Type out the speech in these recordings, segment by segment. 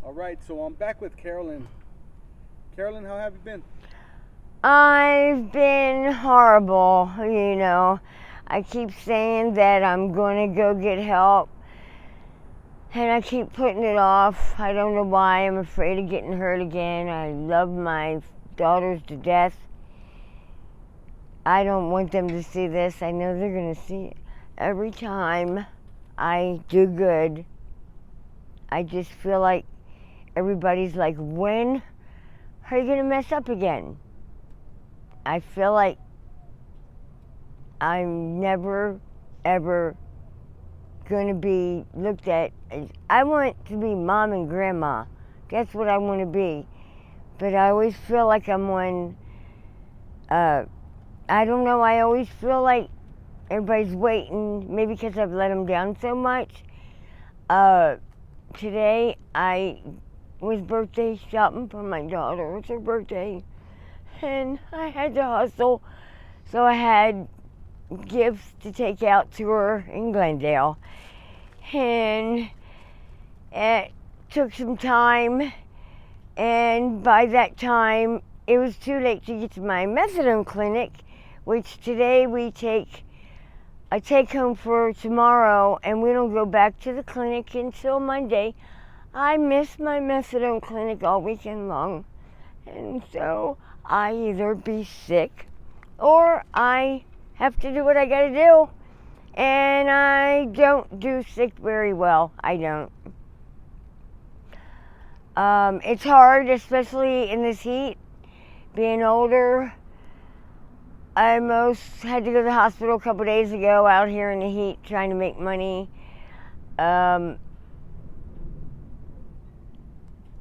All right, so I'm back with Carolyn. Carolyn, how have you been? I've been horrible, I keep saying that I'm going to go get help, and I keep putting it off. I don't know why. I'm afraid of getting hurt again. I love my daughters to death. I don't want them to see this. I know they're going to see it. Every time I do good, I just feel like everybody's like, when are you going to mess up again? I feel like I'm never, ever going to be looked at as, I want to be mom and grandma. That's what I want to be. But I always feel like I'm one, I don't know, I always feel like everybody's waiting, maybe because I've let them down so much. Today I was birthday shopping for my daughter. It was her birthday. And I had to hustle. So I had gifts to take out to her in Glendale. And it took some time. And by that time, it was too late to get to my methadone clinic, which today I take home for tomorrow, and we don't go back to the clinic until Monday. I miss my methadone clinic all weekend long. And so I either be sick or I have to do what I gotta do. And I don't do sick very well. I don't. It's hard, especially in this heat. Being older, I almost had to go to the hospital a couple days ago out here in the heat trying to make money.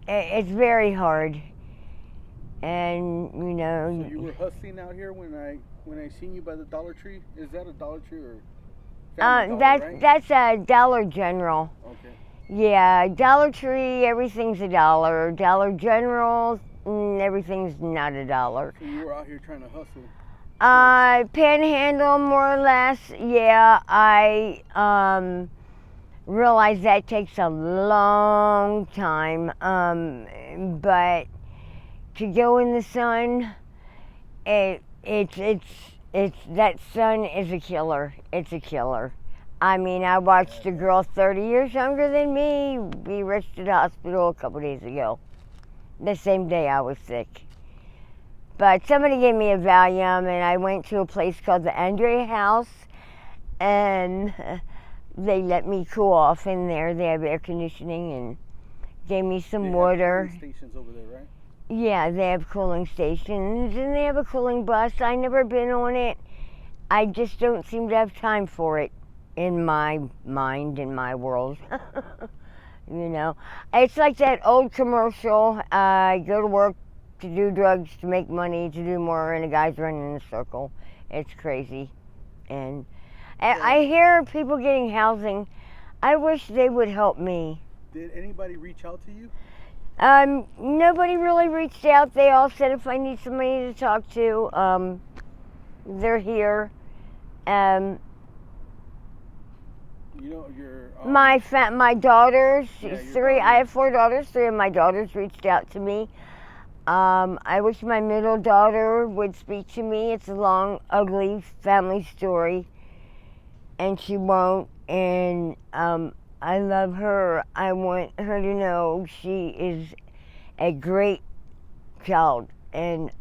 It's very hard. And So you were hustling out here when I seen you by the Dollar Tree. Is that a Dollar Tree or Family Dollar, right? that's a Dollar General. Okay. Yeah, Dollar Tree, everything's a dollar. Dollar General, everything's not a dollar. So you were out here trying to hustle. Panhandle, more or less. Yeah, I realize that takes a long time. But to go in the sun, it's that sun is a killer. It's a killer. I mean, I watched a girl 30 years younger than me be rushed to the hospital a couple days ago. The same day I was sick. But somebody gave me a Valium, and I went to a place called the Andre House, and they let me cool off in there. They have air conditioning and gave me some water. They have cooling stations over there, right? Yeah, they have cooling stations, and they have a cooling bus. I never been on it. I just don't seem to have time for it in my mind, in my world. It's like that old commercial. I go to work to do drugs, to make money, to do more, and the guy's running in a circle. It's crazy. And I hear people getting housing. I wish they would help me. Did anybody reach out to you? Nobody really reached out. They all said if I need somebody to talk to, they're here. My daughters, three. I have 4 daughters. 3 of my daughters reached out to me. I wish my middle daughter would speak to me. It's a long, ugly family story, and she won't. And I love her. I want her to know she is a great child, and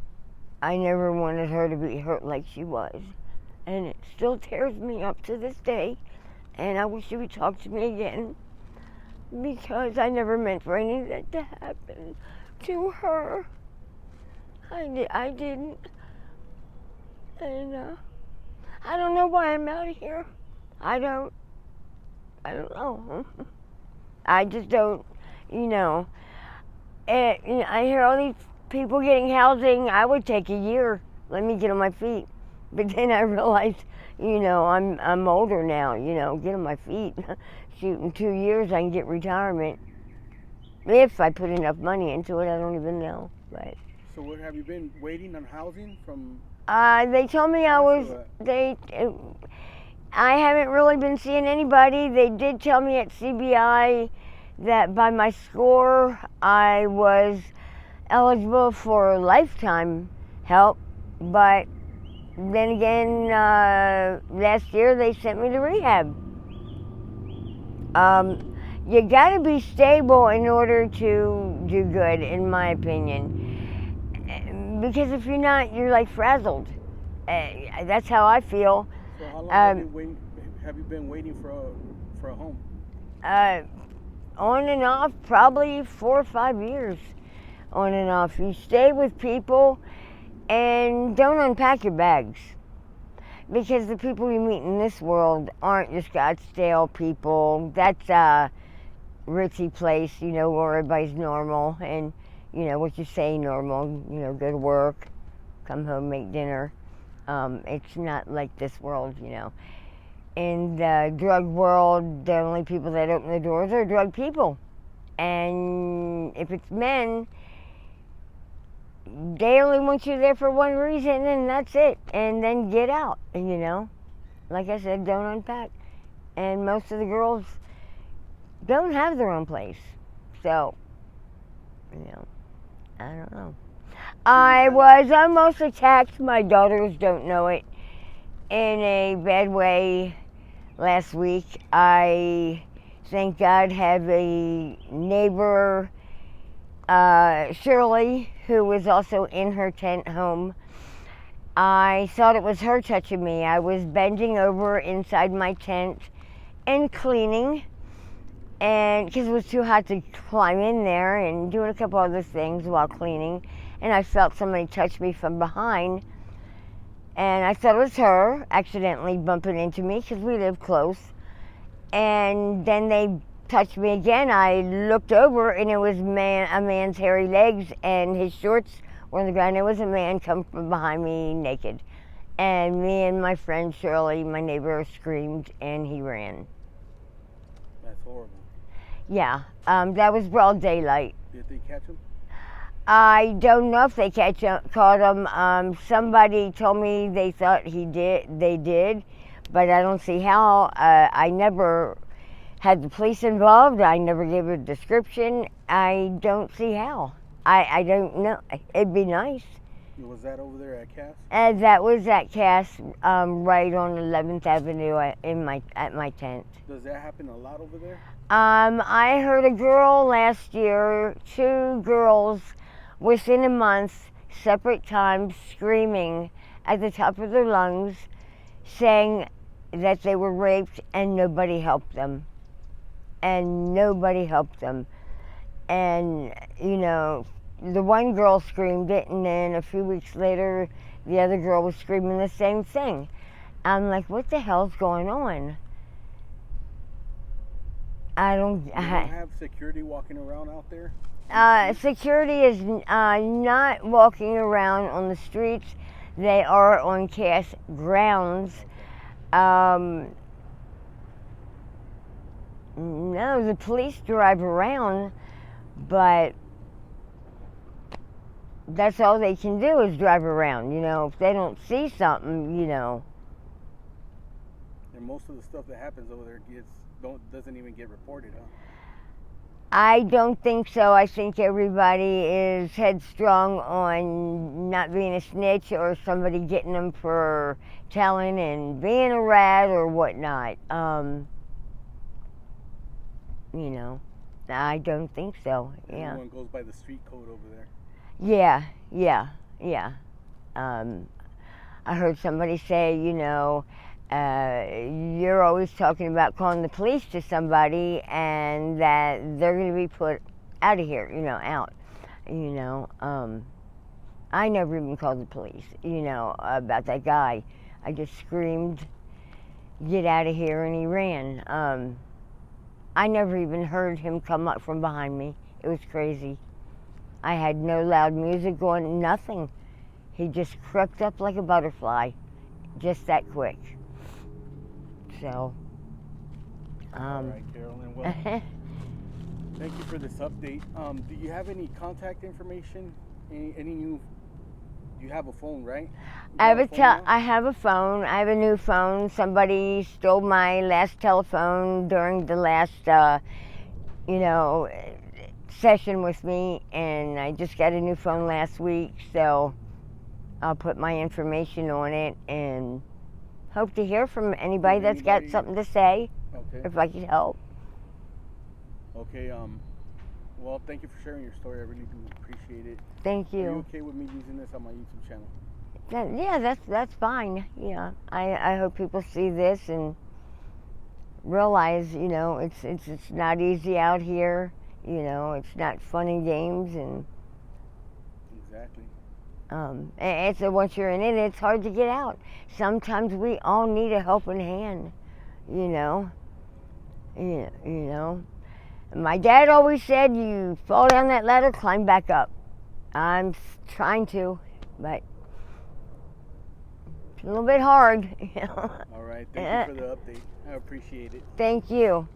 I never wanted her to be hurt like she was. And it still tears me up to this day. And I wish she would talk to me again, because I never meant for any of that to happen to her. I didn't. And I don't know why I'm out here. I don't know. I just don't, I hear all these people getting housing. I would take a year. Let me get on my feet. But then I realized, I'm older now, get on my feet. Shoot, in 2 years I can get retirement. If I put enough money into it, I don't even know. But So what have you been waiting on housing from? they told me I haven't really been seeing anybody. They did tell me at CBI that by my score I was eligible for lifetime help, but then again, last year they sent me to rehab. You gotta be stable in order to do good, in my opinion. Because if you're not, you're like frazzled. That's how I feel. So how long have you been waiting for a home? On and off, probably 4 or 5 years. On and off. You stay with people and don't unpack your bags. Because the people you meet in this world aren't just Scottsdale people. That's a ritzy place, you know, where everybody's normal and, you know, what you say normal, you know, go to work, come home, make dinner. It's not like this world, you know. In the drug world, the only people that open the doors are drug people. And if it's men, they only want you there for one reason, and that's it. And then get out, you know. Like I said, don't unpack. And most of the girls don't have their own place. So, you know, I don't know. I was almost attacked. My daughters don't know it. In a bad way last week. I, thank God, have a neighbor, Shirley, who was also in her tent home. I thought it was her touching me. I was bending over inside my tent and cleaning, and because it was too hot to climb in there, and doing a couple other things while cleaning, and I felt somebody touch me from behind, and I thought it was her accidentally bumping into me because we live close. And then they touched me again. I looked over, and it was a man's hairy legs, and his shorts were on the ground. There was a man come from behind me naked. And me and my friend Shirley, my neighbor, screamed, and he ran. That's horrible. Yeah, that was broad daylight. Did they catch him? I don't know if they caught him. Somebody told me they thought they did, but I don't see how. I never had the police involved. I never gave a description. I don't see how. I don't know. It'd be nice. Was that over there at Cass? That was at Cass, right on 11th Avenue at my tent. Does that happen a lot over there? I heard a girl last year, 2 girls within a month, separate times, screaming at the top of their lungs, saying that they were raped and nobody helped them. And nobody helped them. And, you know, the one girl screamed it, and then a few weeks later, the other girl was screaming the same thing. I'm like, what the hell's going on? I don't... You don't have security walking around out there? Security is not walking around on the streets. They are on Cass grounds. No, the police drive around, but that's all they can do is drive around, you know. If they don't see something, you know. And most of the stuff that happens over there doesn't even get reported, huh? I don't think so. I think everybody is headstrong on not being a snitch or somebody getting them for telling and being a rat or whatnot. You know, I don't think so. Yeah. Everyone goes by the street code over there. Yeah. I heard somebody say, you know, you're always talking about calling the police to somebody and that they're going to be put out of here, you know, out. You know, I never even called the police, you know, about that guy. I just screamed, get out of here, and he ran. I never even heard him come up from behind me. It was crazy. I had no loud music going, nothing. He just crept up like a butterfly, just that quick. So, all right, Carolyn. Well, thank you for this update. Do you have any contact information? Any new? You have a phone, right? I have a phone. I have a new phone. Somebody stole my last telephone during the last you know, session with me, and I just got a new phone last week, so I'll put my information on it and hope to hear from anybody that's got something to say. Okay. If I could help. Okay. Well, thank you for sharing your story. I really do appreciate it. Thank you. Are you okay with me using this on my YouTube channel? Yeah, that's fine. Yeah, I hope people see this and realize, you know, it's not easy out here. You know, it's not fun and games, and Exactly. it's once you're in it, it's hard to get out. Sometimes we all need a helping hand. You know. You know. My dad always said, "You fall down that ladder, climb back up." I'm trying to, but it's a little bit hard. You know. All right. Thank you for the update. I appreciate it. Thank you.